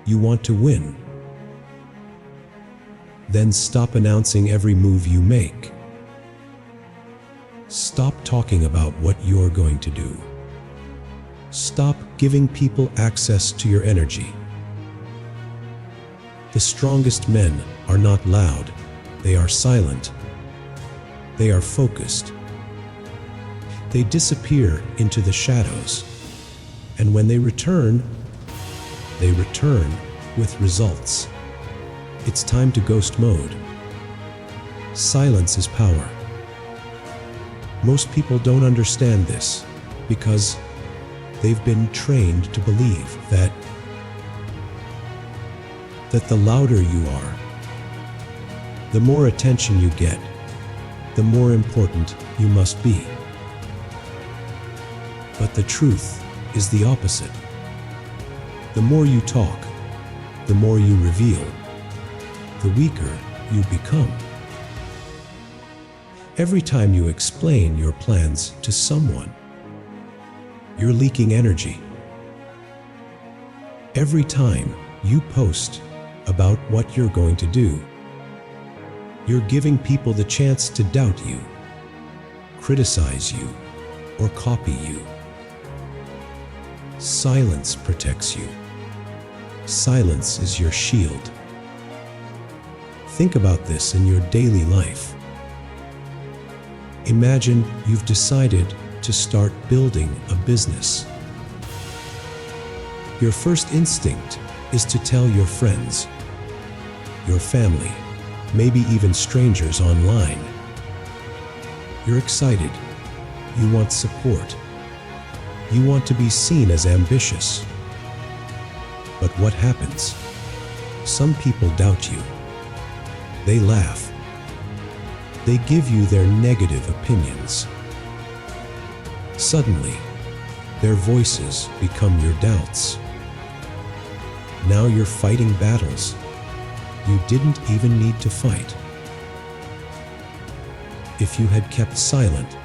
You want to win. Then stop announcing every move you make. Stop talking about what you're going to do. Stop giving people access to your energy. The strongest men are not loud. They are silent. They are focused. They disappear into the shadows. And when they return with results. It's time to ghost mode. Silence is power. Most people don't understand this because they've been trained to believe that the louder you are, the more attention you get, the more important you must be. But the truth is the opposite. The more you talk, the more you reveal, the weaker you become. Every time you explain your plans to someone, you're leaking energy. Every time you post about what you're going to do, you're giving people the chance to doubt you, criticize you, or copy you. Silence protects you. Silence is your shield. Think about this in your daily life. Imagine you've decided to start building a business. Your first instinct is to tell your friends, your family, maybe even strangers online. You're excited. You want support. You want to be seen as ambitious. But what happens? Some people doubt you. They laugh. They give you their negative opinions. Suddenly, their voices become your doubts. Now you're fighting battles you didn't even need to fight. If you had kept silent,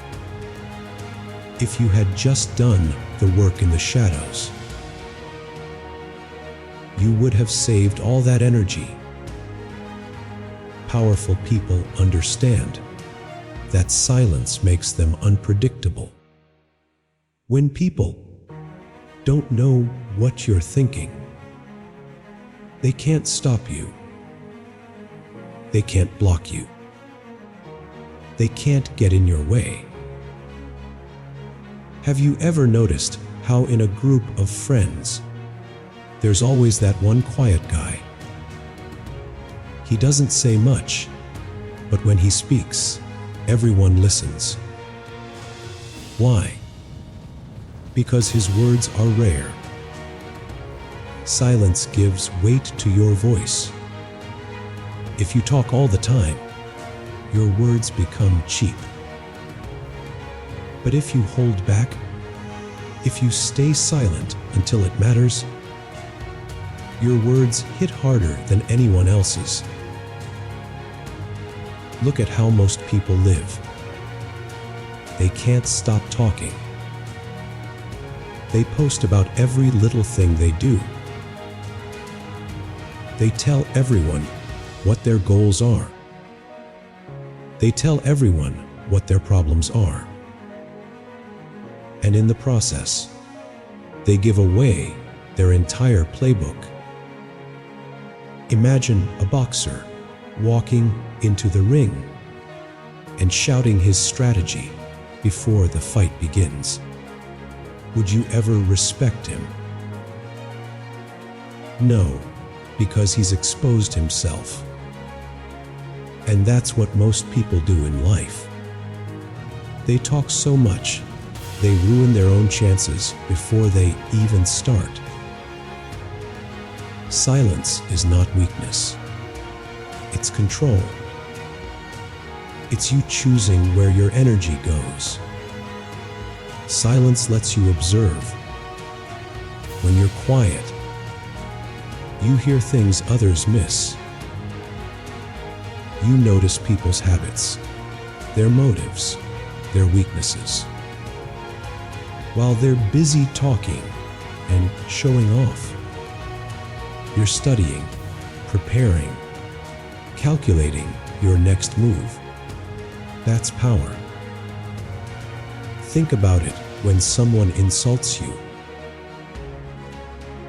if you had just done the work in the shadows, you would have saved all that energy. Powerful people understand that silence makes them unpredictable. When people don't know what you're thinking, they can't stop you. They can't block you. They can't get in your way. Have you ever noticed how in a group of friends, there's always that one quiet guy? He doesn't say much, but when he speaks, everyone listens. Why? Because his words are rare. Silence gives weight to your voice. If you talk all the time, your words become cheap. But if you hold back, if you stay silent until it matters, your words hit harder than anyone else's. Look at how most people live. They can't stop talking. They post about every little thing they do. They tell everyone what their goals are. They tell everyone what their problems are. And in the process, they give away their entire playbook. Imagine a boxer walking into the ring and shouting his strategy before the fight begins. Would you ever respect him? No, because he's exposed himself. And that's what most people do in life. They talk so much, they ruin their own chances before they even start. Silence is not weakness. It's control. It's you choosing where your energy goes. Silence lets you observe. When you're quiet, you hear things others miss. You notice people's habits, their motives, their weaknesses. While they're busy talking and showing off, you're studying, preparing, calculating your next move. That's power. Think about it when someone insults you.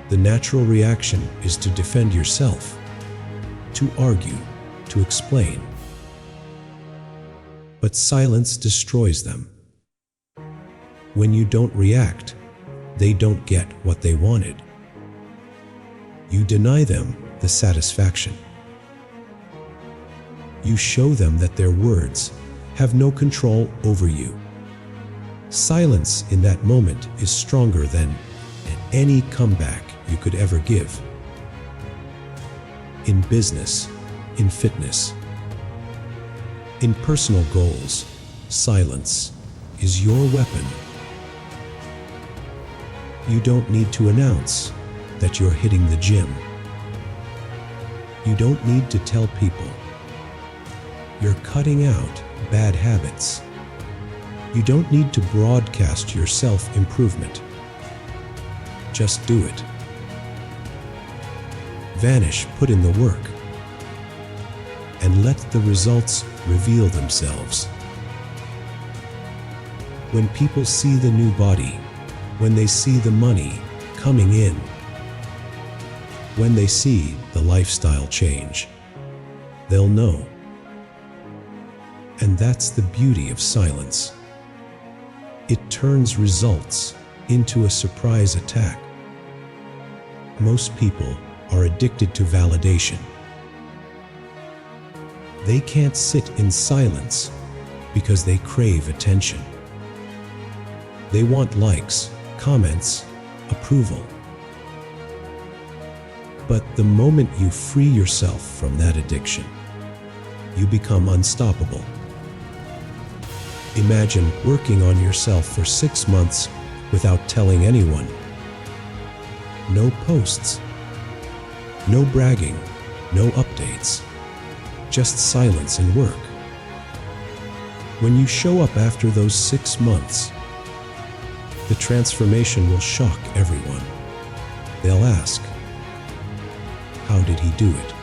The natural reaction is to defend yourself, to argue, to explain. But silence destroys them. When you don't react, they don't get what they wanted. You deny them the satisfaction. You show them that their words have no control over you. Silence in that moment is stronger than any comeback you could ever give. In business, in fitness, in personal goals, silence is your weapon. You don't need to announce that you're hitting the gym. You don't need to tell people you're cutting out bad habits. You don't need to broadcast your self-improvement. Just do it. Vanish, put in the work, and let the results reveal themselves. When people see the new body, when they see the money coming in, when they see the lifestyle change, they'll know. And that's the beauty of silence. It turns results into a surprise attack. Most people are addicted to validation. They can't sit in silence because they crave attention. They want likes, comments, approval. But the moment you free yourself from that addiction, you become unstoppable. Imagine working on yourself for 6 months without telling anyone. No posts, no bragging, no updates, just silence and work. When you show up after those 6 months, the transformation will shock everyone. They'll ask, how did he do it?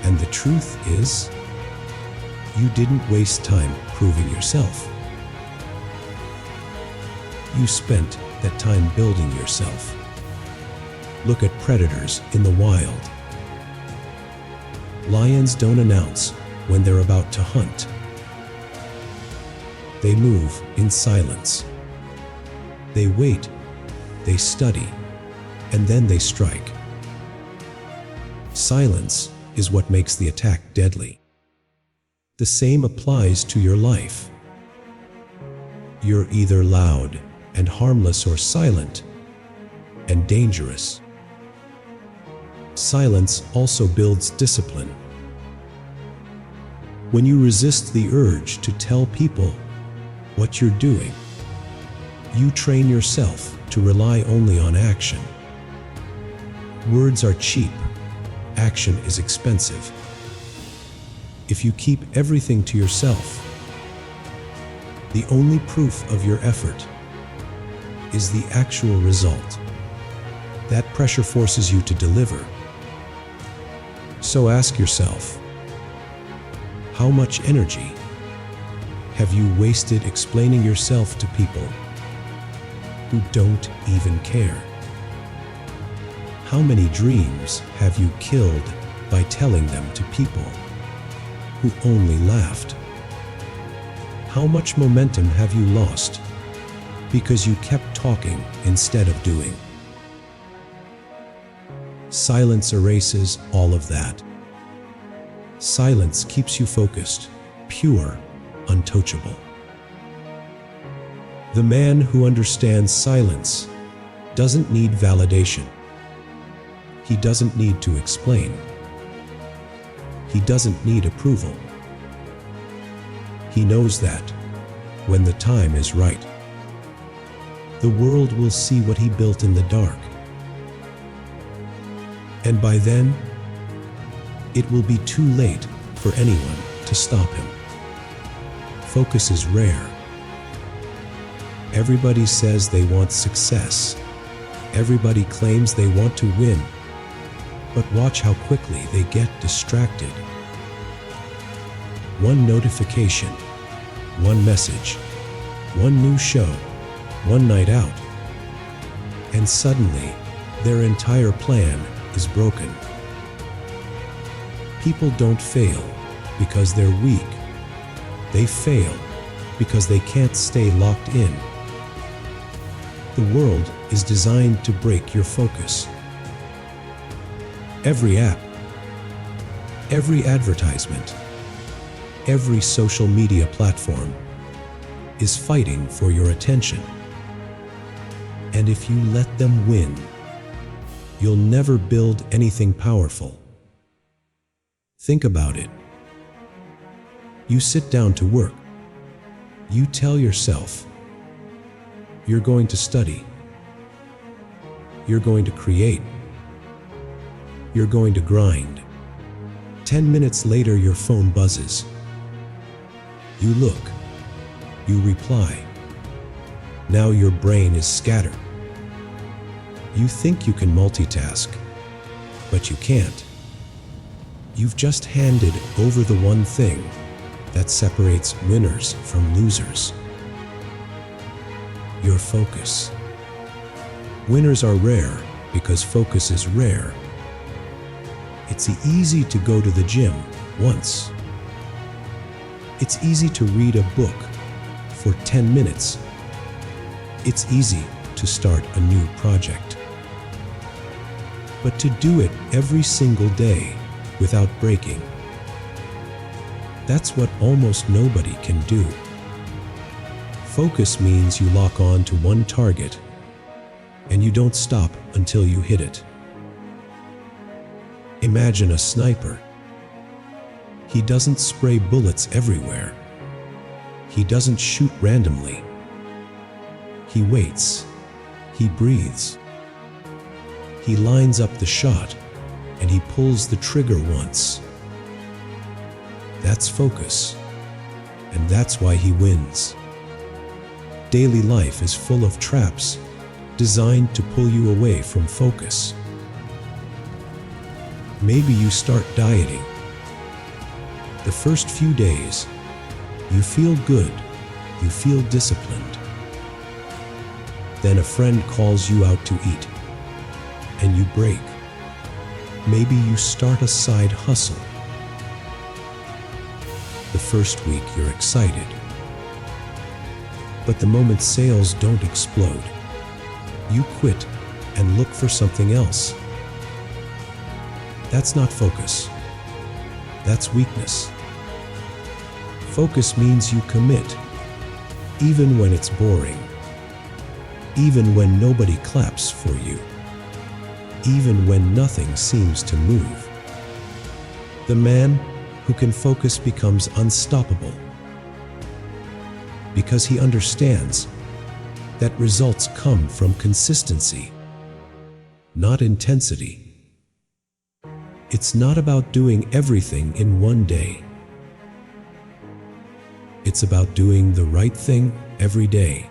And the truth is, you didn't waste time proving yourself. You spent that time building yourself. Look at predators in the wild. Lions don't announce when they're about to hunt. They move in silence. They wait, they study, and then they strike. Silence is what makes the attack deadly. The same applies to your life. You're either loud and harmless or silent and dangerous. Silence also builds discipline. When you resist the urge to tell people what you're doing, you train yourself to rely only on action. Words are cheap. Action is expensive. If you keep everything to yourself, the only proof of your effort is the actual result. That pressure forces you to deliver. So ask yourself, how much energy have you wasted explaining yourself to people who don't even care? How many dreams have you killed by telling them to people who only laughed? How much momentum have you lost because you kept talking instead of doing? Silence erases all of that. Silence keeps you focused, pure, untouchable. The man who understands silence doesn't need validation. He doesn't need to explain. He doesn't need approval. He knows that when the time is right, the world will see what he built in the dark. And by then, it will be too late for anyone to stop him. Focus is rare. Everybody says they want success. Everybody claims they want to win. But watch how quickly they get distracted. One notification, one message, one new show, one night out, and suddenly their entire plan is broken. People don't fail because they're weak. They fail because they can't stay locked in. The world is designed to break your focus. Every app, every advertisement, every social media platform is fighting for your attention. And if you let them win, you'll never build anything powerful. Think about it. You sit down to work. You tell yourself, you're going to study. You're going to create. You're going to grind. 10 minutes later, your phone buzzes. You look. You reply. Now your brain is scattered. You think you can multitask, but you can't. You've just handed over the one thing that separates winners from losers: your focus. Winners are rare because focus is rare. It's easy to go to the gym once. It's easy to read a book for 10 minutes. It's easy to start a new project. But to do it every single day without breaking, that's what almost nobody can do. Focus means you lock on to one target and you don't stop until you hit it. Imagine a sniper. He doesn't spray bullets everywhere. He doesn't shoot randomly. He waits. He breathes. He lines up the shot and he pulls the trigger once. That's focus, and that's why he wins. Daily life is full of traps designed to pull you away from focus. Maybe you start dieting. The first few days, you feel good, you feel disciplined. Then a friend calls you out to eat, and you break. Maybe you start a side hustle. The first week you're excited. But the moment sales don't explode, you quit and look for something else. That's not focus. That's weakness. Focus means you commit, even when it's boring, even when nobody claps for you, even when nothing seems to move. The man who can focus becomes unstoppable because he understands that results come from consistency, not intensity. It's not about doing everything in one day. It's about doing the right thing every day.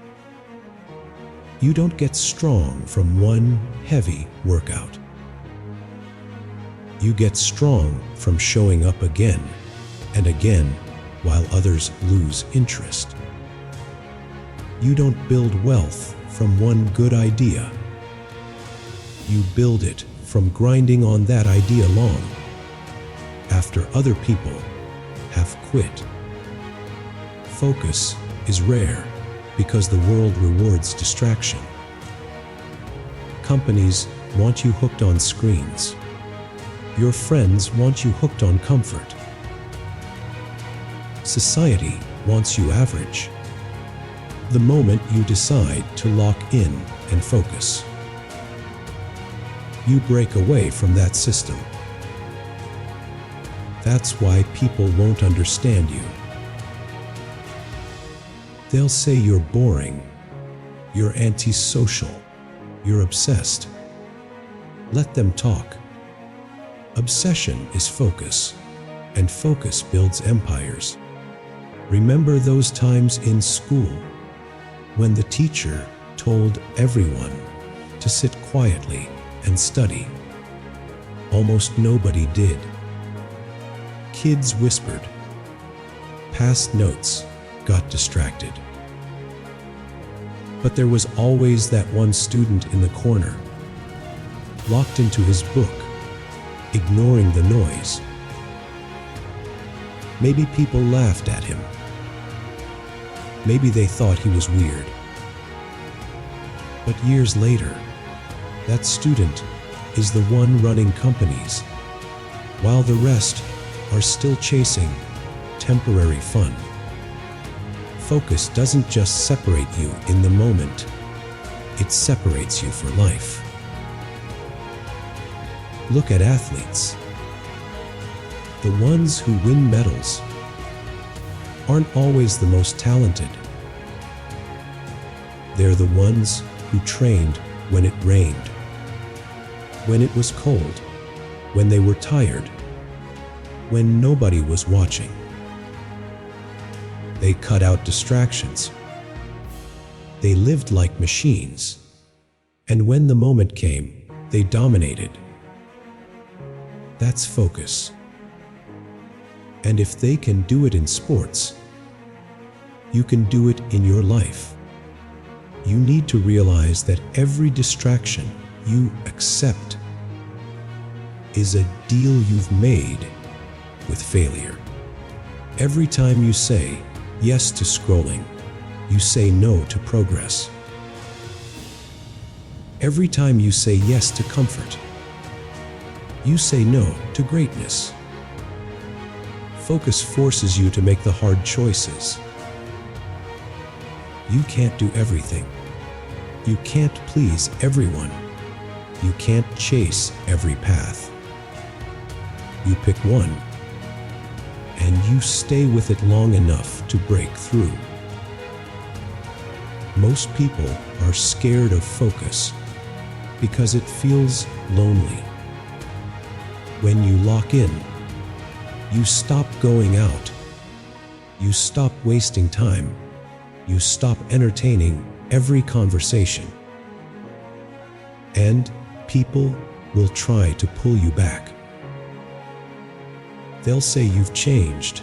You don't get strong from one heavy workout. You get strong from showing up again and again while others lose interest. You don't build wealth from one good idea. You build it from grinding on that idea long, after other people have quit. Focus is rare because the world rewards distraction. Companies want you hooked on screens. Your friends want you hooked on comfort. Society wants you average. The moment you decide to lock in and focus, you break away from that system. That's why people won't understand you. They'll say you're boring, you're antisocial, you're obsessed. Let them talk. Obsession is focus, and focus builds empires. Remember those times in school when the teacher told everyone to sit quietly and study. almost nobody did. Kids whispered, passed notes, got distracted. But there was always that one student in the corner, locked into his book, ignoring the noise. Maybe people laughed at him. Maybe they thought he was weird. But years later, that student is the one running companies, while the rest are still chasing temporary fun. Focus doesn't just separate you in the moment, it separates you for life. Look at athletes. The ones who win medals aren't always the most talented. They're the ones who trained when it rained, when it was cold, when they were tired, when nobody was watching. They cut out distractions. They lived like machines. And when the moment came, they dominated. That's focus. And if they can do it in sports, you can do it in your life. You need to realize that every distraction you accept is a deal you've made with failure. Every time you say yes to scrolling, you say no to progress. Every time you say yes to comfort, you say no to greatness. Focus forces you to make the hard choices. You can't do everything. You can't please everyone. You can't chase every path. You pick one, and you stay with it long enough to break through. Most people are scared of focus because it feels lonely. When you lock in, you stop going out. You stop wasting time. You stop entertaining every conversation. And people will try to pull you back. They'll say you've changed.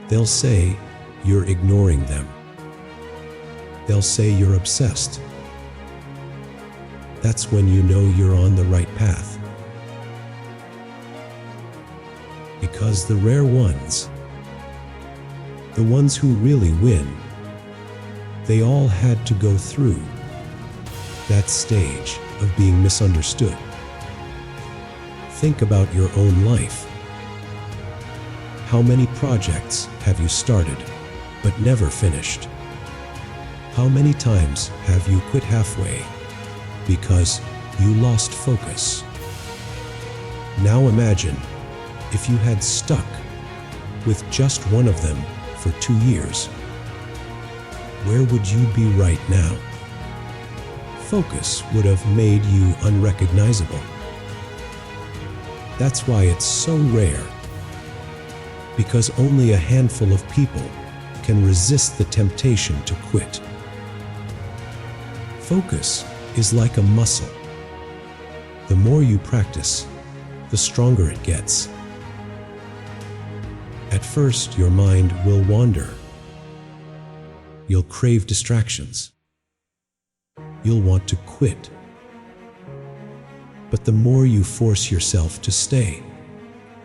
They'll say you're ignoring them. They'll say you're obsessed. That's when you know you're on the right path. Because the rare ones, the ones who really win, they all had to go through that stage of being misunderstood. Think about your own life. How many projects have you started but never finished? How many times have you quit halfway because you lost focus? Now imagine if you had stuck with just one of them for 2 years. Where would you be right now? Focus would have made you unrecognizable. That's why it's so rare. Because only a handful of people can resist the temptation to quit. Focus is like a muscle. The more you practice, the stronger it gets. At first, your mind will wander. You'll crave distractions. You'll want to quit. But the more you force yourself to stay,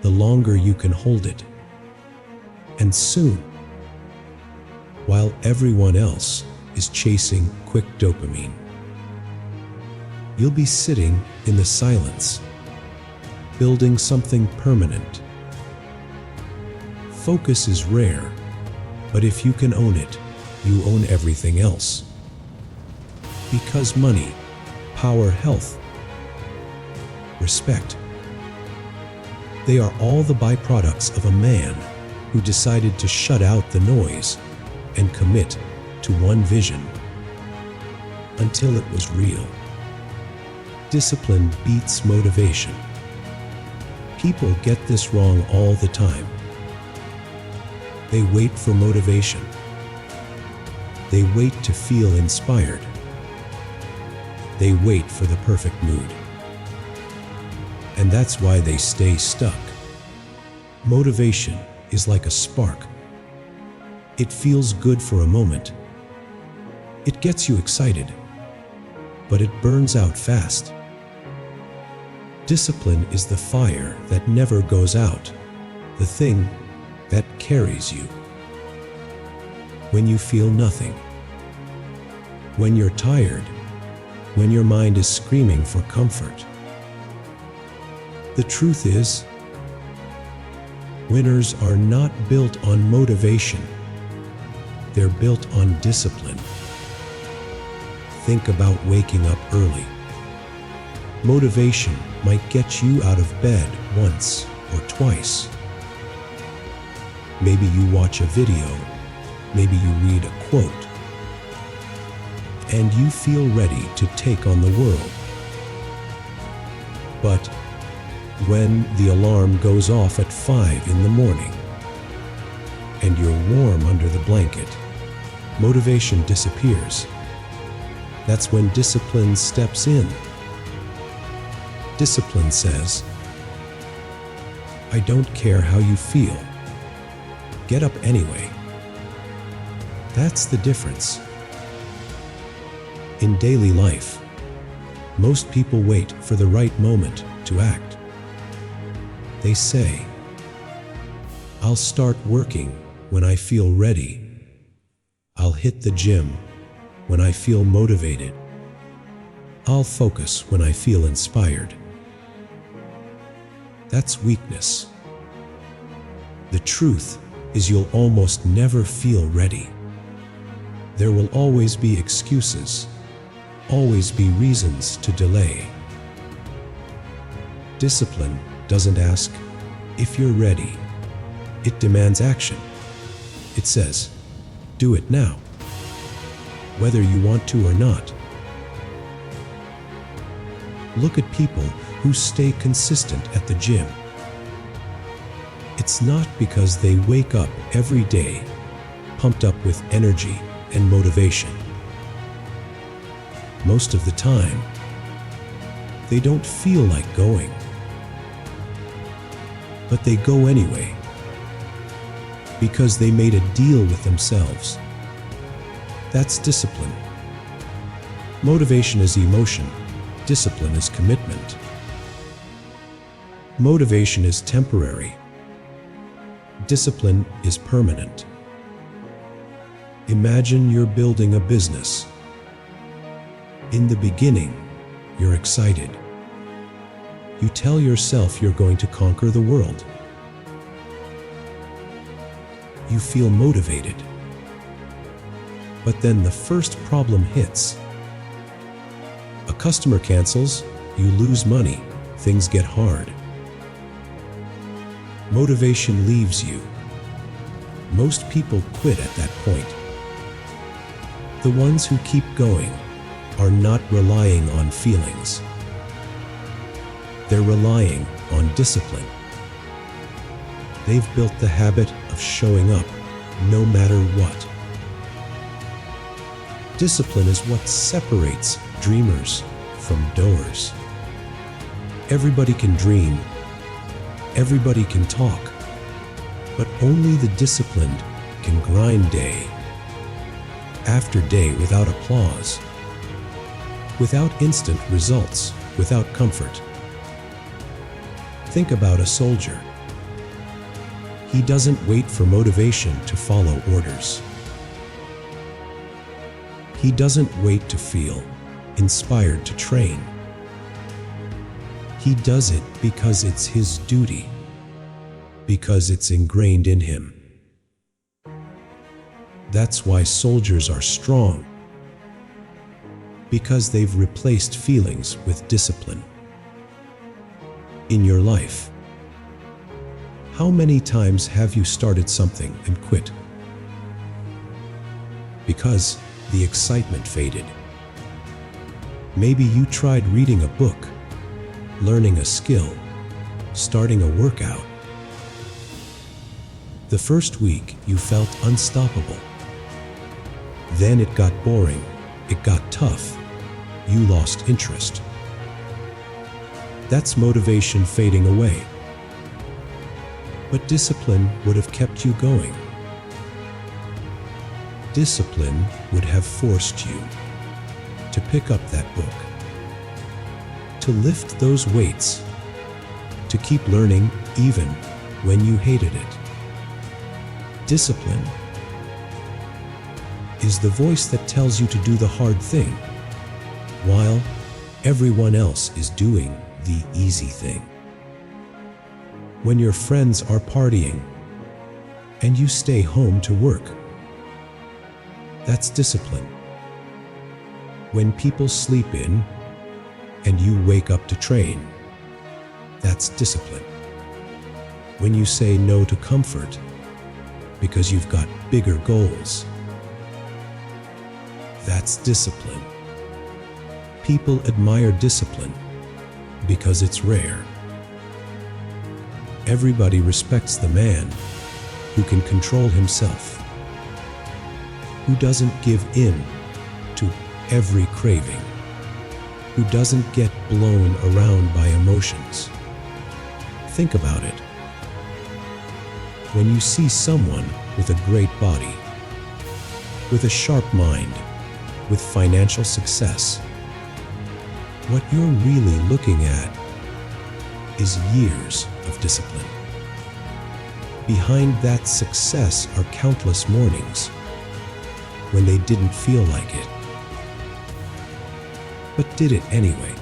the longer you can hold it. And soon, while everyone else is chasing quick dopamine, you'll be sitting in the silence, building something permanent. Focus is rare, but if you can own it, you own everything else. Because money, power, health, respect, they are all the byproducts of a man who decided to shut out the noise and commit to one vision until it was real. Discipline beats motivation. People get this wrong all the time. They wait for motivation. They wait to feel inspired. They wait for the perfect mood. and that's why they stay stuck. Motivation is like a spark. It feels good for a moment. It gets you excited, but it burns out fast. Discipline is the fire that never goes out, the thing that carries you. When you feel nothing, when you're tired, when your mind is screaming for comfort. The truth is, winners are not built on motivation. They're built on discipline. Think about waking up early. Motivation might get you out of bed once or twice. Maybe you watch a video, maybe you read a quote, and you feel ready to take on the world. But when the alarm goes off at 5 in the morning and you're warm under the blanket, motivation disappears. That's when discipline steps in. Discipline says, I don't care how you feel. Get up anyway. That's the difference. In daily life, most people wait for the right moment to act. They say, I'll start working when I feel ready. I'll hit the gym when I feel motivated. I'll focus when I feel inspired. That's weakness. The truth is you'll almost never feel ready. There will always be excuses, always be reasons to delay. Discipline doesn't ask if you're ready. It demands action. It says, do it now, whether you want to or not. Look at people who stay consistent at the gym. It's not because they wake up every day pumped up with energy and motivation. Most of the time, they don't feel like going. But they go anyway, because they made a deal with themselves. That's discipline. Motivation is emotion. Discipline is commitment. Motivation is temporary. Discipline is permanent. Imagine you're building a business. In the beginning, you're excited. You tell yourself you're going to conquer the world. You feel motivated. But then the first problem hits. A customer cancels, you lose money, things get hard. Motivation leaves you. Most people quit at that point. The ones who keep going are not relying on feelings. They're relying on discipline. They've built the habit of showing up no matter what. Discipline is what separates dreamers from doers. Everybody can dream. Everybody can talk. But only the disciplined can grind day after day without applause, without instant results, without comfort. Think about a soldier. He doesn't wait for motivation to follow orders. He doesn't wait to feel inspired to train. He does it because it's his duty, because it's ingrained in him. That's why soldiers are strong, because they've replaced feelings with discipline. In your life, how many times have you started something and quit? Because the excitement faded. Maybe you tried reading a book, learning a skill, starting a workout. The first week you felt unstoppable. Then it got boring, it got tough, you lost interest. That's motivation fading away. But discipline would have kept you going. Discipline would have forced you to pick up that book, to lift those weights, to keep learning even when you hated it. Discipline is the voice that tells you to do the hard thing while everyone else is doing the easy thing. When your friends are partying and you stay home to work, that's discipline. When people sleep in and you wake up to train, that's discipline. When you say no to comfort because you've got bigger goals, that's discipline. People admire discipline because it's rare. Everybody respects the man who can control himself, who doesn't give in to every craving, who doesn't get blown around by emotions. Think about it. When you see someone with a great body, with a sharp mind, with financial success, what you're really looking at is years of discipline. Behind that success are countless mornings when they didn't feel like it, but did it anyway.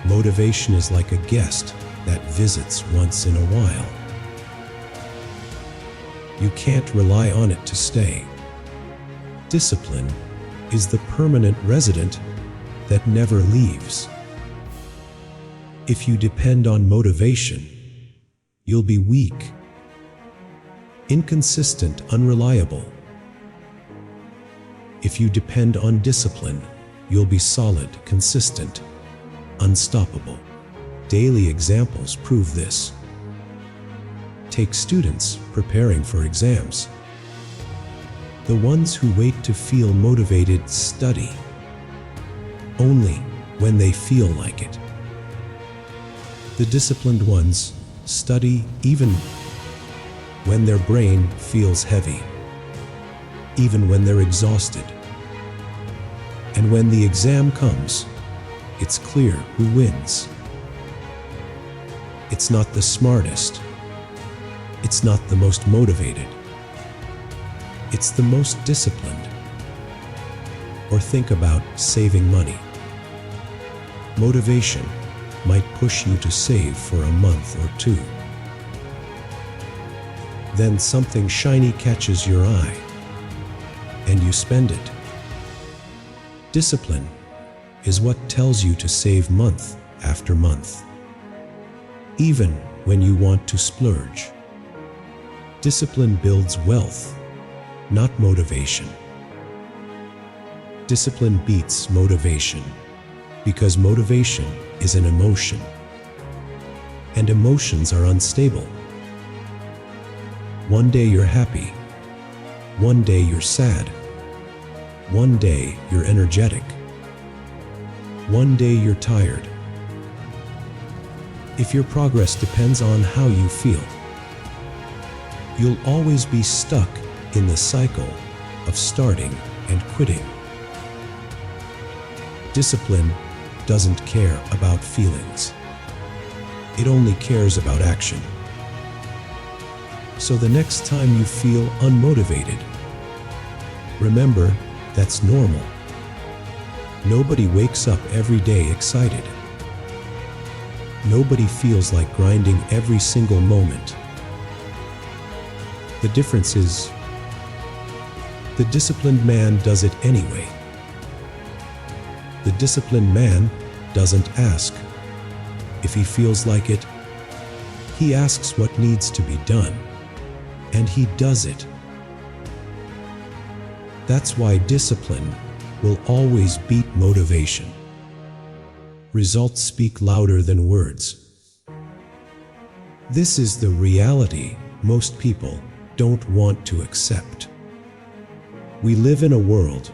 Motivation is like a guest that visits once in a while. You can't rely on it to stay. Discipline is the permanent resident that never leaves. If you depend on motivation, you'll be weak, inconsistent, unreliable. If you depend on discipline, you'll be solid, consistent, unstoppable. Daily examples prove this. Take students preparing for exams. The ones who wait to feel motivated study only when they feel like it. The disciplined ones study even when their brain feels heavy, even when they're exhausted. And when the exam comes, it's clear who wins. It's not the smartest. It's not the most motivated. It's the most disciplined. Or think about saving money. Motivation might push you to save for a month or two. Then something shiny catches your eye, and you spend it. Discipline is what tells you to save month after month, even when you want to splurge. Discipline builds wealth, not motivation. Discipline beats motivation because motivation is an emotion, and emotions are unstable. One day you're happy, one day you're sad, one day you're energetic, one day you're tired. If your progress depends on how you feel, you'll always be stuck in the cycle of starting and quitting. Discipline doesn't care about feelings. It only cares about action. So the next time you feel unmotivated, remember that's normal. Nobody wakes up every day excited. Nobody feels like grinding every single moment. The difference is, the disciplined man does it anyway. The disciplined man doesn't ask if he feels like it. He asks what needs to be done, and he does it. That's why discipline will always beat motivation. Results speak louder than words. This is the reality most people don't want to accept. We live in a world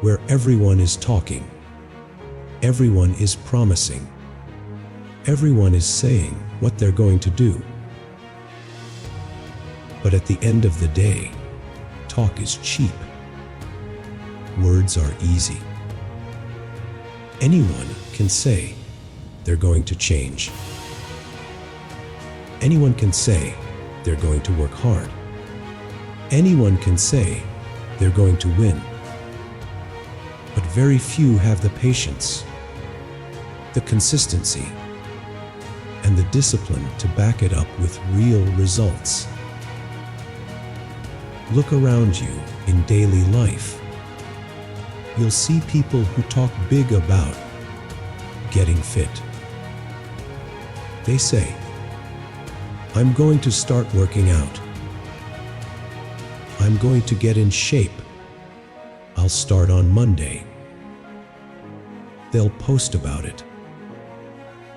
where everyone is talking, everyone is promising, Everyone is saying what they're going to do. But at the end of the day, talk is cheap. Words are easy. Anyone can say they're going to change. Anyone can say they're going to work hard. Anyone can say they're going to win. But very few have the patience, the consistency, and the discipline to back it up with real results. Look around you in daily life. You'll see people who talk big about getting fit. They say, "I'm going to start working out. I'm going to get in shape. I'll start on Monday." They'll post about it.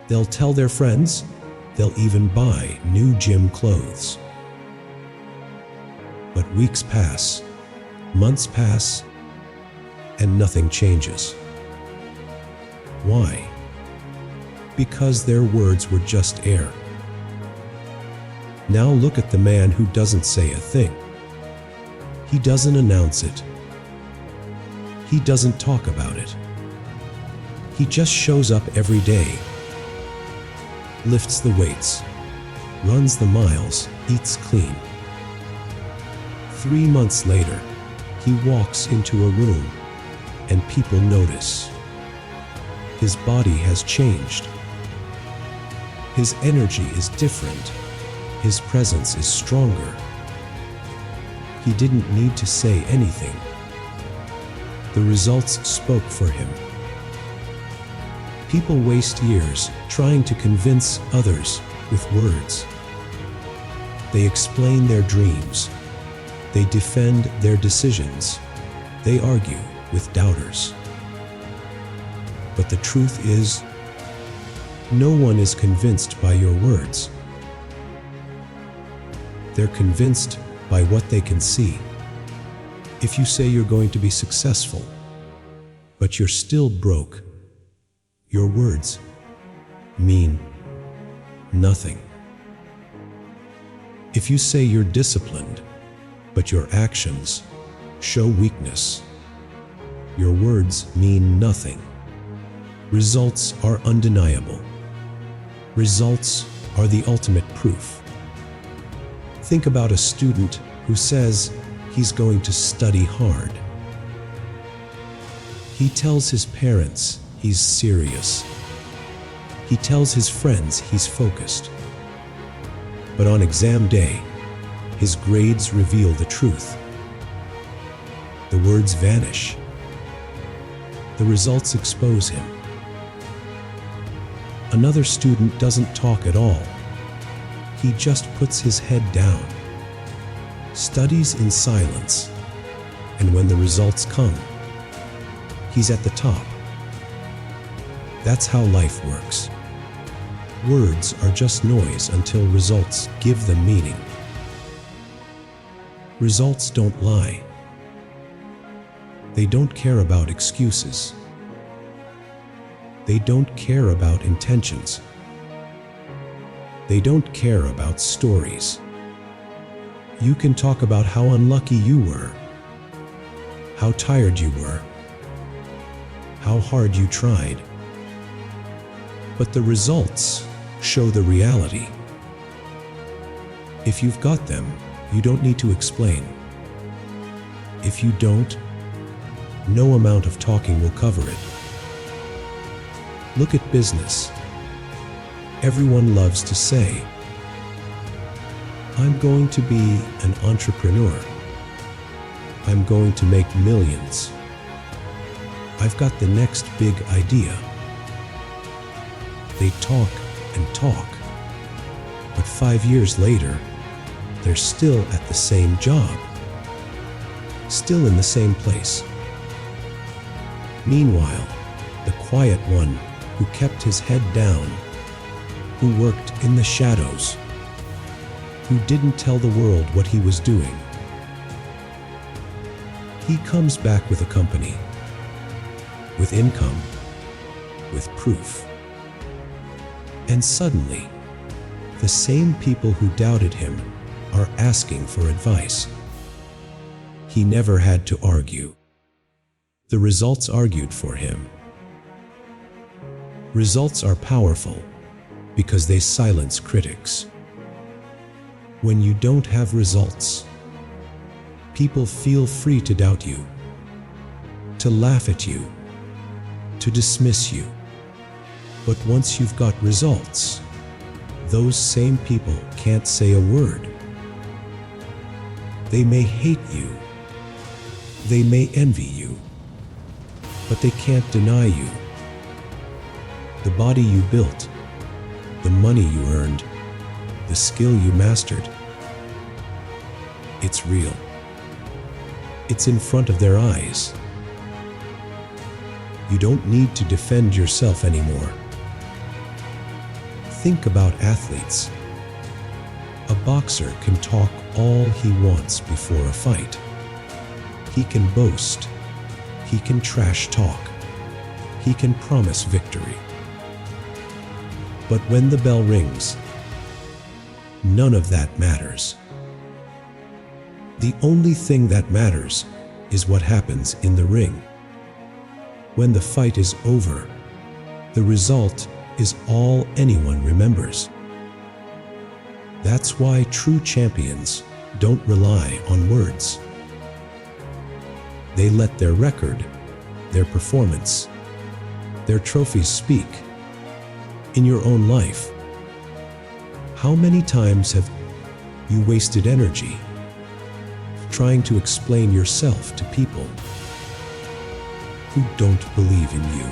They'll tell their friends. They'll even buy new gym clothes. But weeks pass, months pass, and nothing changes. Why? Because their words were just air. Now look at the man who doesn't say a thing. He doesn't announce it. He doesn't talk about it. He just shows up every day, lifts the weights, runs the miles, eats clean. 3 months later, he walks into a room and people notice. His body has changed. His energy is different. His presence is stronger. He didn't need to say anything. The results spoke for him. People waste years trying to convince others with words. They explain their dreams. They defend their decisions. They argue with doubters. But the truth is, no one is convinced by your words. They're convinced by what they can see. If you say you're going to be successful, but you're still broke, your words mean nothing. If you say you're disciplined, but your actions show weakness, your words mean nothing. Results are undeniable. Results are the ultimate proof. Think about a student who says he's going to study hard. He tells his parents he's serious. He tells his friends he's focused. But on exam day, his grades reveal the truth. The words vanish. The results expose him. Another student doesn't talk at all. He just puts his head down, studies in silence, and when the results come, he's at the top. That's how life works. Words are just noise until results give them meaning. Results don't lie. They don't care about excuses. They don't care about intentions. They don't care about stories. You can talk about how unlucky you were, how tired you were, how hard you tried. But the results show the reality. If you've got them, you don't need to explain. If you don't, no amount of talking will cover it. Look at business. Everyone loves to say, "I'm going to be an entrepreneur. I'm going to make millions. I've got the next big idea." They talk and talk, but 5 years later, they're still at the same job, still in the same place. Meanwhile, the quiet one who kept his head down, who worked in the shadows, who didn't tell the world what he was doing, he comes back with a company, with income, with proof. And suddenly, the same people who doubted him are asking for advice. He never had to argue. The results argued for him. Results are powerful because they silence critics. When you don't have results, people feel free to doubt you, to laugh at you, to dismiss you. But once you've got results, those same people can't say a word. They may hate you, they may envy you, but they can't deny you. The body you built, the money you earned, the skill you mastered, it's real. It's in front of their eyes. You don't need to defend yourself anymore. Think about athletes. A boxer can talk all he wants before a fight. He can boast. He can trash talk. He can promise victory. But when the bell rings, none of that matters. The only thing that matters is what happens in the ring. When the fight is over, the result is all anyone remembers. That's why true champions don't rely on words. They let their record, their performance, their trophies speak. In your own life, how many times have you wasted energy trying to explain yourself to people who don't believe in you?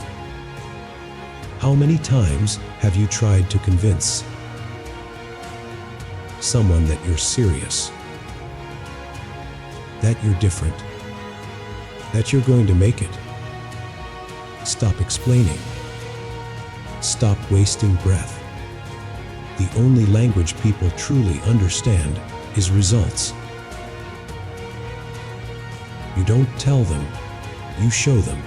How many times have you tried to convince someone that you're serious, that you're different, that you're going to make it? Stop explaining. Stop wasting breath. The only language people truly understand is results. You don't tell them, you show them.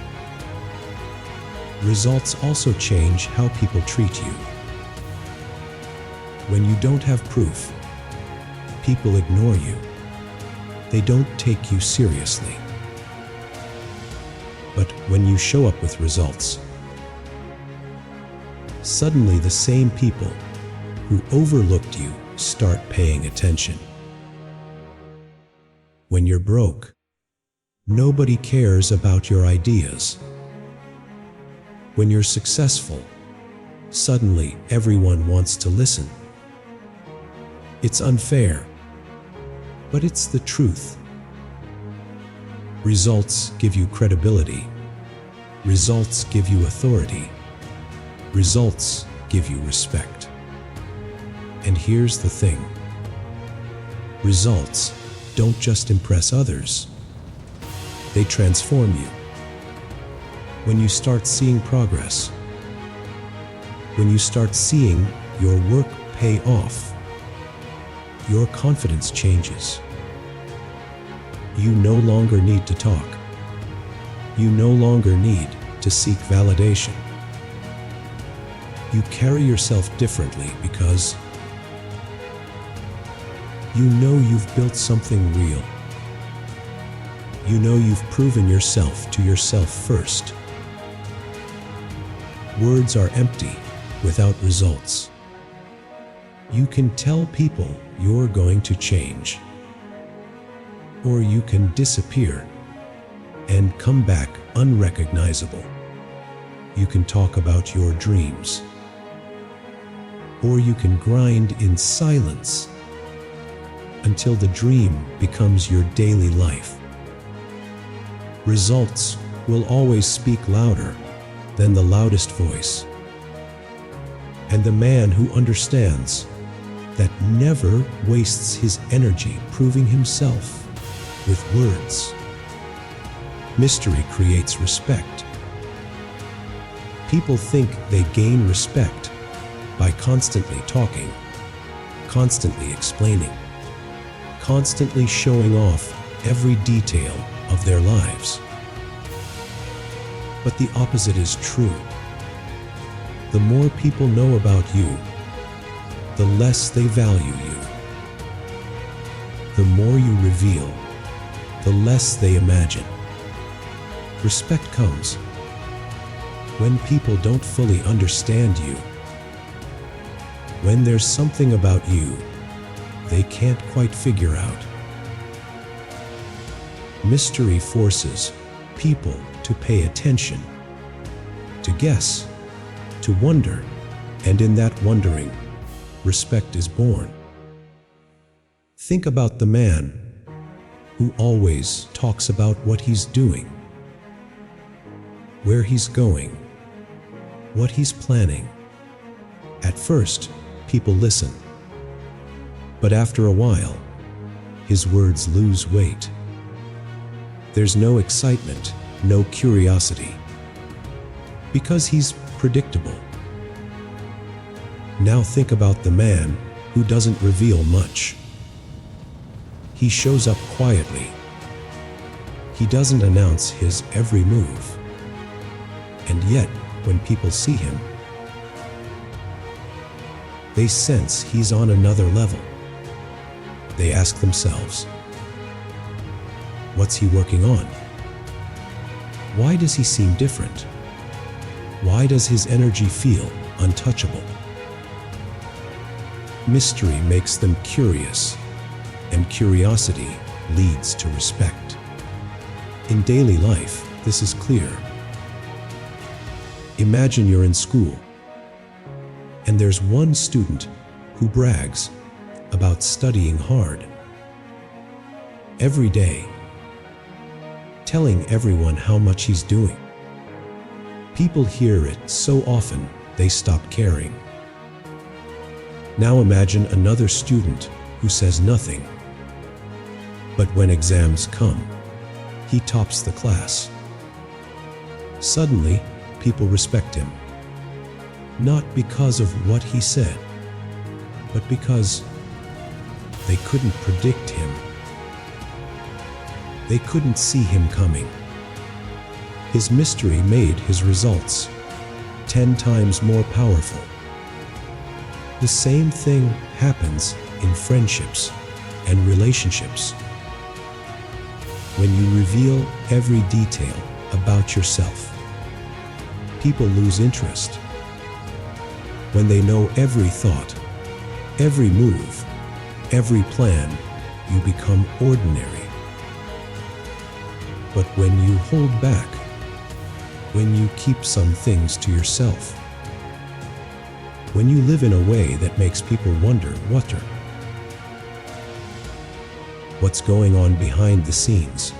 Results also change how people treat you. When you don't have proof, people ignore you. They don't take you seriously. But when you show up with results, suddenly the same people who overlooked you start paying attention. When you're broke, nobody cares about your ideas. When you're successful, suddenly everyone wants to listen. It's unfair, but it's the truth. Results give you credibility. Results give you authority. Results give you respect. And here's the thing. Results don't just impress others. They transform you. When you start seeing progress, when you start seeing your work pay off, your confidence changes. You no longer need to talk. You no longer need to seek validation. You carry yourself differently because you know you've built something real. You know you've proven yourself to yourself first. Words are empty without results. You can tell people you're going to change, or you can disappear and come back unrecognizable. You can talk about your dreams, or you can grind in silence until the dream becomes your daily life. Results will always speak louder than the loudest voice. And the man who understands that never wastes his energy proving himself with words. Mystery creates respect. People think they gain respect by constantly talking, constantly explaining, constantly showing off every detail of their lives. But the opposite is true. The more people know about you, the less they value you. The more you reveal, the less they imagine. Respect comes when people don't fully understand you, when there's something about you they can't quite figure out. Mystery forces people to pay attention, to guess, to wonder, and in that wondering, respect is born. Think about the man who always talks about what he's doing, where he's going, what he's planning. At first, people listen, but after a while, his words lose weight. There's no excitement, no curiosity, because he's predictable. Now think about the man who doesn't reveal much. He shows up quietly. He doesn't announce his every move. And yet, when people see him, they sense he's on another level. They ask themselves, what's he working on? Why does he seem different? Why does his energy feel untouchable? Mystery makes them curious, and curiosity leads to respect. In daily life, this is clear. Imagine you're in school, and there's one student who brags about studying hard every day, telling everyone how much he's doing. People hear it so often they stop caring. Now imagine another student who says nothing, but when exams come, he tops the class. Suddenly, people respect him, not because of what he said, but because they couldn't predict him. They couldn't see him coming. His mystery made his results 10 times more powerful. The same thing happens in friendships and relationships. When you reveal every detail about yourself, people lose interest. When they know every thought, every move, every plan, you become ordinary. But when you hold back, when you keep some things to yourself, when you live in a way that makes people wonder what's going on behind the scenes,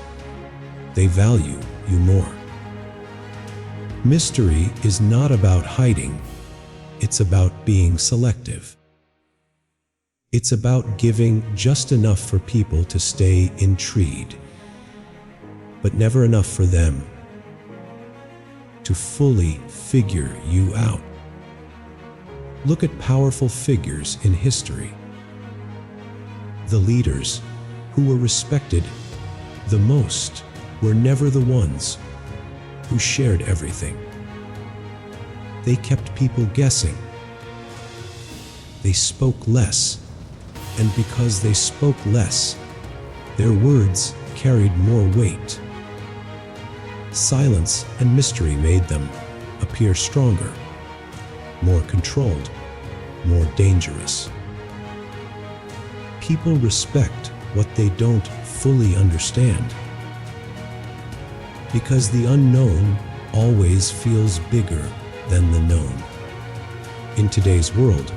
they value you more. Mystery is not about hiding, it's about being selective. It's about giving just enough for people to stay intrigued, but never enough for them to fully figure you out. Look at powerful figures in history. The leaders who were respected the most were never the ones who shared everything. They kept people guessing. They spoke less, and because they spoke less, their words carried more weight. Silence and mystery made them appear stronger, more controlled, more dangerous. People respect what they don't fully understand, because the unknown always feels bigger than the known. In today's world,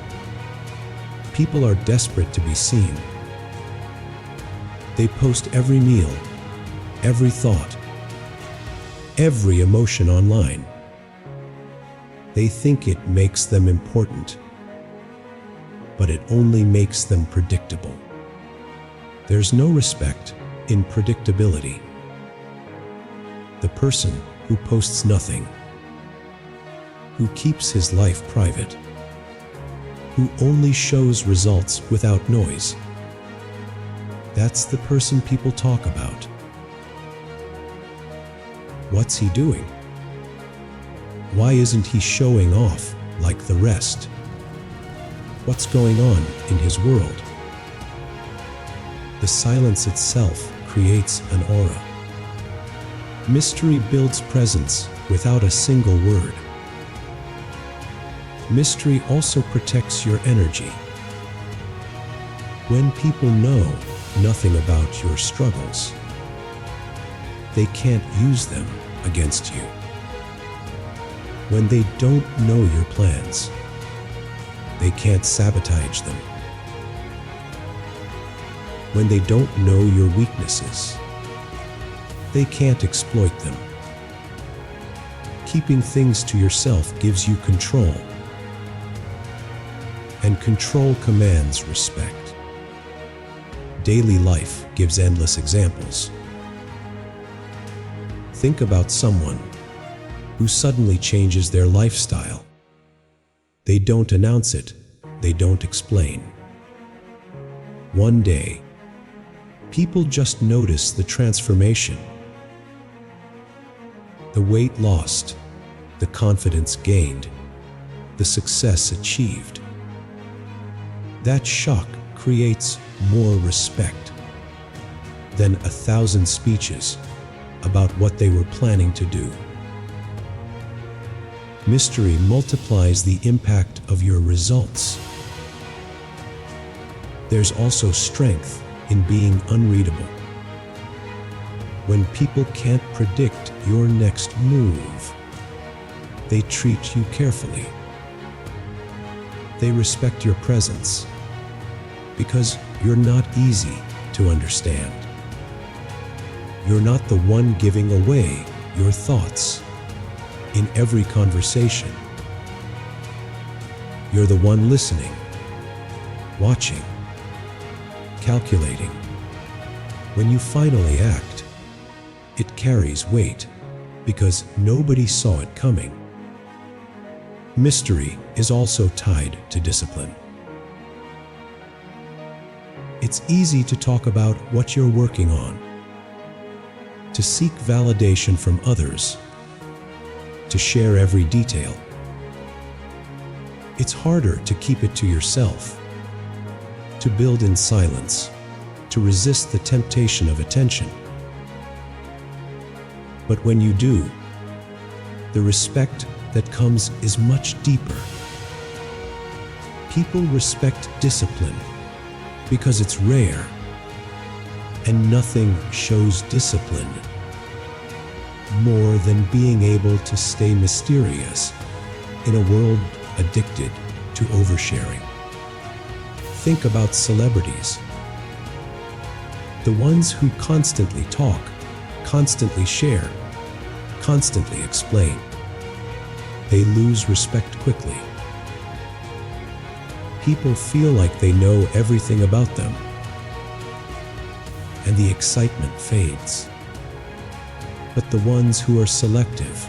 people are desperate to be seen. They post every meal, every thought, every emotion online. They think it makes them important, but it only makes them predictable. There's no respect in predictability. The person who posts nothing, who keeps his life private, who only shows results without noise, that's the person people talk about. What's he doing? Why isn't he showing off like the rest. What's going on in his world? The silence itself creates an aura. Mystery builds presence without a single word. Mystery also protects your energy. When people know nothing about your struggles, they can't use them against you. When they don't know your plans, they can't sabotage them. When they don't know your weaknesses, they can't exploit them. Keeping things to yourself gives you control, and control commands respect. Daily life gives endless examples. Think about someone who suddenly changes their lifestyle. They don't announce it, they don't explain. One day, people just notice the transformation. The weight lost, the confidence gained, the success achieved. That shock creates more respect than 1,000 speeches about what they were planning to do. Mystery multiplies the impact of your results. There's also strength in being unreadable. When people can't predict your next move, they treat you carefully. They respect your presence because you're not easy to understand. You're not the one giving away your thoughts in every conversation. You're the one listening, watching, calculating. When you finally act, it carries weight because nobody saw it coming. Mystery is also tied to discipline. It's easy to talk about what you're working on, to seek validation from others, to share every detail. It's harder to keep it to yourself, to build in silence, to resist the temptation of attention. But when you do, the respect that comes is much deeper. People respect discipline because it's rare, and nothing shows discipline more than being able to stay mysterious in a world addicted to oversharing. Think about celebrities. The ones who constantly talk, constantly share, constantly explain. They lose respect quickly. People feel like they know everything about them, and the excitement fades. But the ones who are selective,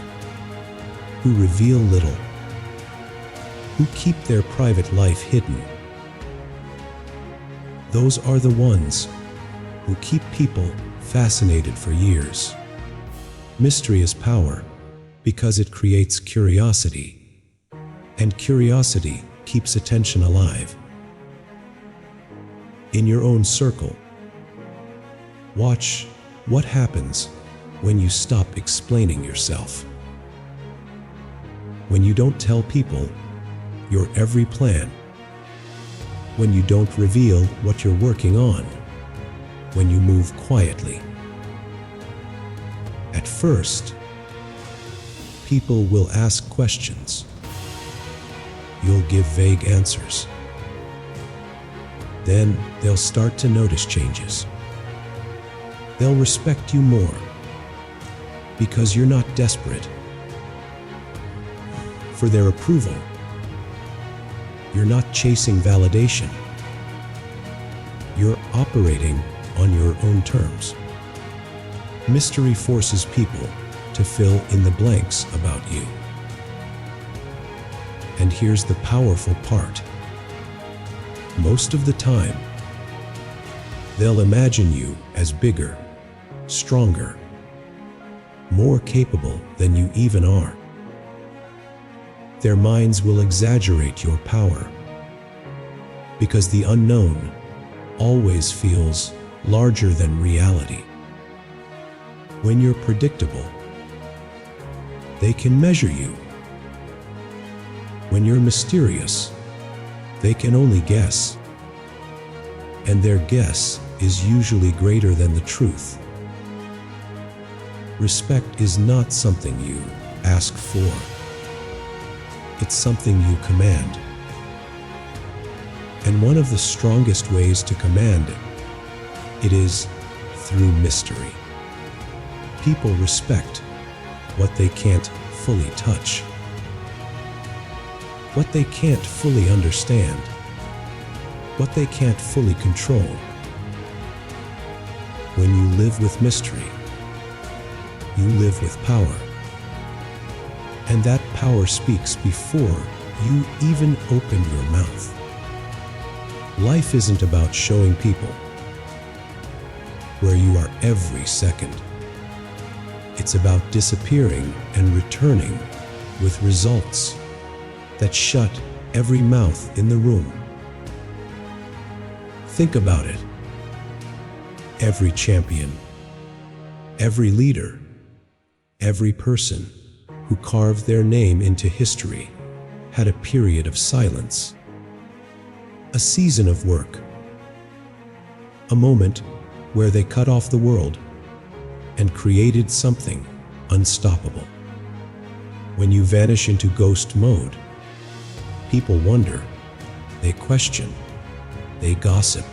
who reveal little, who keep their private life hidden, those are the ones who keep people fascinated for years. Mystery is power because it creates curiosity, and curiosity keeps attention alive. In your own circle, watch what happens when you stop explaining yourself. When you don't tell people your every plan. When you don't reveal what you're working on. When you move quietly. At first, people will ask questions. You'll give vague answers. Then they'll start to notice changes. They'll respect you more because you're not desperate for their approval. You're not chasing validation. You're operating on your own terms. Mystery forces people to fill in the blanks about you. And here's the powerful part. Most of the time, they'll imagine you as bigger, stronger, more capable than you even are. their minds will exaggerate your power. Because the unknown always feels larger than reality. When you're predictable, they can measure you. When you're mysterious, they can only guess. And their guess is usually greater than the truth. Respect is not something you ask for. It's something you command. And one of the strongest ways to command it is through mystery. People respect what they can't fully touch, what they can't fully understand, what they can't fully control. When you live with mystery, you live with power. And that power speaks before you even open your mouth. Life isn't about showing people where you are every second. It's about disappearing and returning with results that shut every mouth in the room. Think about it. Every champion, every leader, every person who carved their name into history had a period of silence, a season of work, a moment where they cut off the world and created something unstoppable. When you vanish into ghost mode, people wonder, they question, they gossip,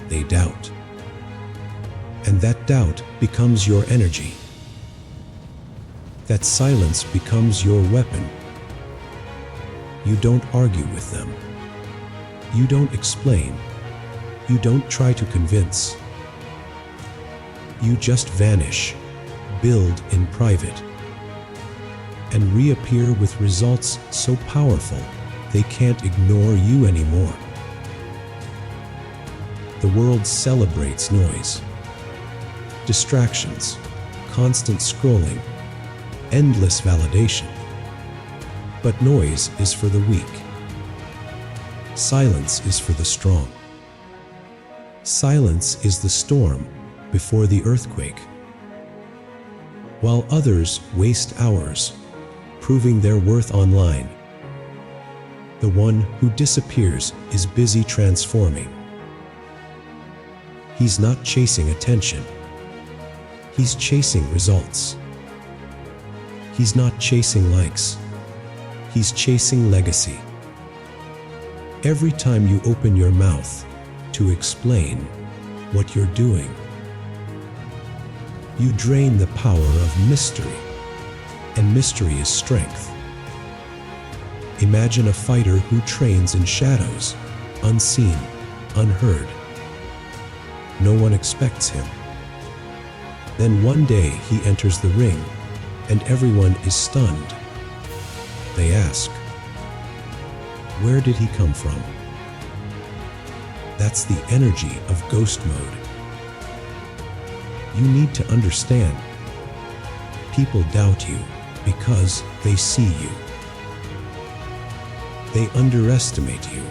they doubt. And that doubt becomes your energy. That silence becomes your weapon. You don't argue with them. You don't explain. You don't try to convince. You just vanish, build in private, and reappear with results so powerful they can't ignore you anymore. The world celebrates noise, distractions, constant scrolling, endless validation. But noise is for the weak. Silence is for the strong. Silence is the storm before the earthquake. While others waste hours proving their worth online, the one who disappears is busy transforming. He's not chasing attention. He's chasing results. He's not chasing likes. He's chasing legacy. Every time you open your mouth to explain what you're doing, you drain the power of mystery, and mystery is strength. Imagine a fighter who trains in shadows, unseen, unheard. No one expects him. Then one day he enters the ring, and everyone is stunned. They ask, where did he come from? That's the energy of ghost mode. You need to understand, people doubt you because they see you. They underestimate you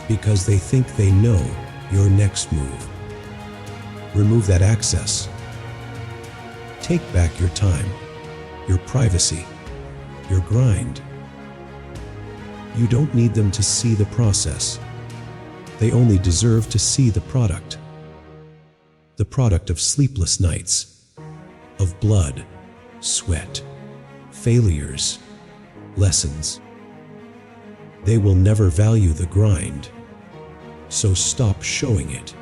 because they think they know your next move. Remove that access. Take back your time, your privacy, your grind. You don't need them to see the process. They only deserve to see the product. The product of sleepless nights, of blood, sweat, failures, lessons. They will never value the grind, so stop showing it.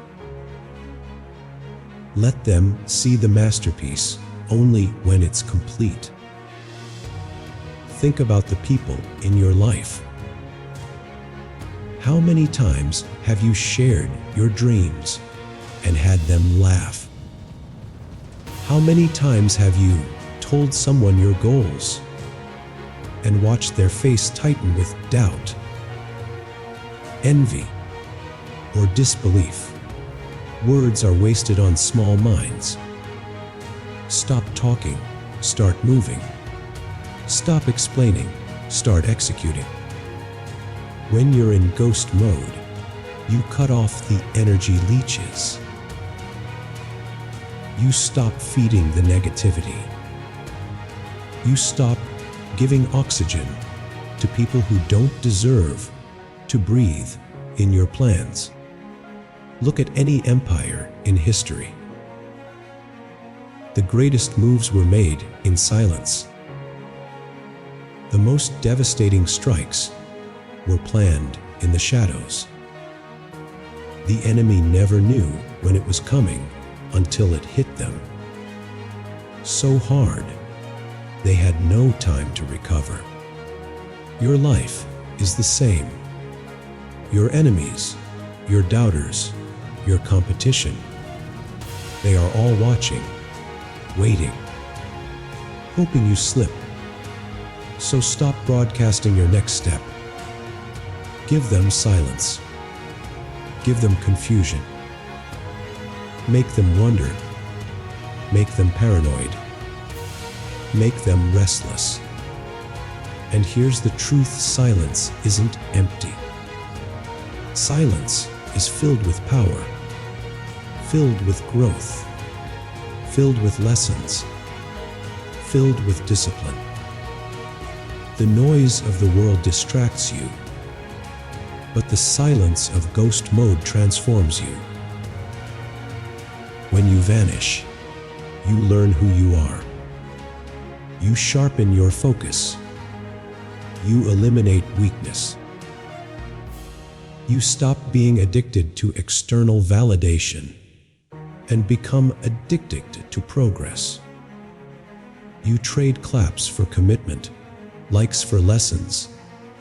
Let them see the masterpiece only when it's complete. Think about the people in your life. How many times have you shared your dreams and had them laugh? How many times have you told someone your goals and watched their face tighten with doubt, envy, or disbelief? Words are wasted on small minds. Stop talking, start moving. Stop explaining, start executing. When you're in ghost mode, you cut off the energy leeches. You stop feeding the negativity. You stop giving oxygen to people who don't deserve to breathe in your plans. Look at any empire in history. The greatest moves were made in silence. The most devastating strikes were planned in the shadows. The enemy never knew when it was coming until it hit them so hard they had no time to recover. Your life is the same. Your enemies, your doubters, your competition, they are all watching, waiting, hoping you slip. So stop broadcasting your next step. Give them silence. Give them confusion. Make them wonder. Make them paranoid. Make them restless. And here's the truth: silence isn't empty. Silence is filled with power, filled with growth, filled with lessons, filled with discipline. The noise of the world distracts you, but the silence of ghost mode transforms you. When you vanish, you learn who you are. You sharpen your focus. You eliminate weakness. You stop being addicted to external validation and become addicted to progress. You trade claps for commitment, likes for lessons,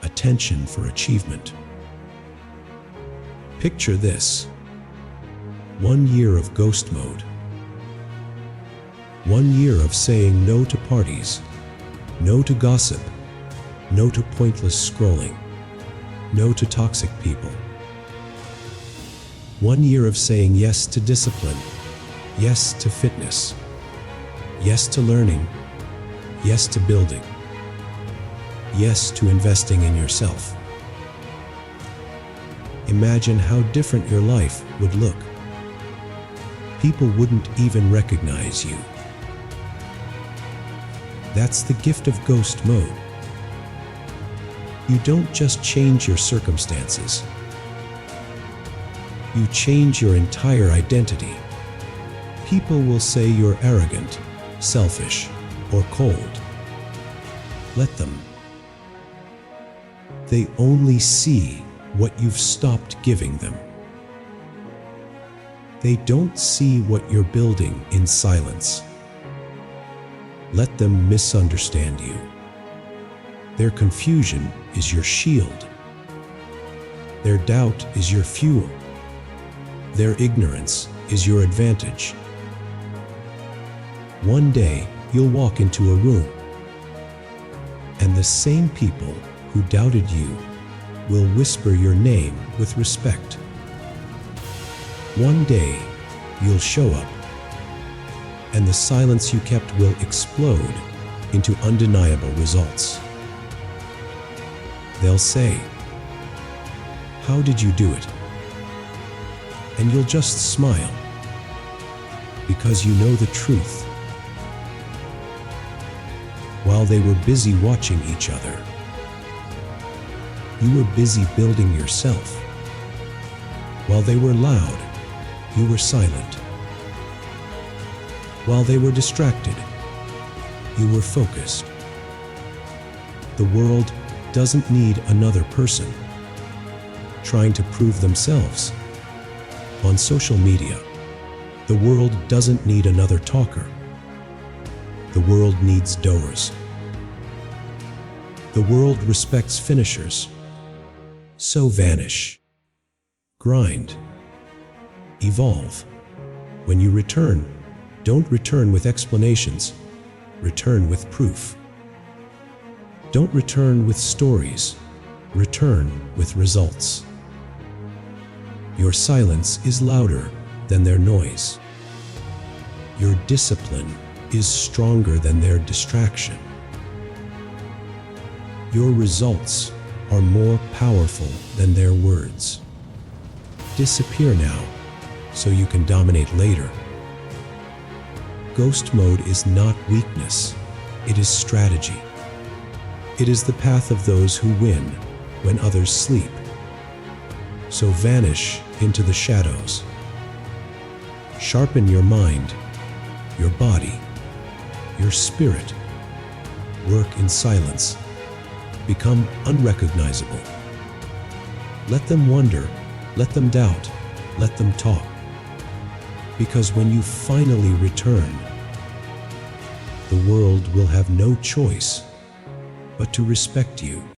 attention for achievement. Picture this: 1 year of ghost mode. 1 year of saying no to parties, no to gossip, no to pointless scrolling, no to toxic people. 1 year of saying yes to discipline, yes to fitness, yes to learning, yes to building, yes to investing in yourself. Imagine how different your life would look. People wouldn't even recognize you. That's the gift of ghost mode. You don't just change your circumstances. You change your entire identity. People will say you're arrogant, selfish, or cold. Let them. They only see what you've stopped giving them. They don't see what you're building in silence. Let them misunderstand you. Their confusion is your shield. Their doubt is your fuel. Their ignorance is your advantage. One day, you'll walk into a room, and the same people who doubted you will whisper your name with respect. One day, you'll show up, and the silence you kept will explode into undeniable results. They'll say, "How did you do it?" And you'll just smile, because you know the truth. While they were busy watching each other, you were busy building yourself. While they were loud, you were silent. While they were distracted, you were focused. The world doesn't need another person trying to prove themselves. On social media, the world doesn't need another talker. The world needs doers. The world respects finishers. So vanish. Grind. Evolve. When you return, don't return with explanations. Return with proof. Don't return with stories. Return with results. Your silence is louder than their noise. Your discipline is stronger than their distraction. Your results are more powerful than their words. Disappear now, so you can dominate later. Ghost mode is not weakness, it is strategy. It is the path of those who win when others sleep. So vanish into the shadows. Sharpen your mind, your body, your spirit. Work in silence. Become unrecognizable. Let them wonder, let them doubt, let them talk. Because when you finally return, the world will have no choice but to respect you.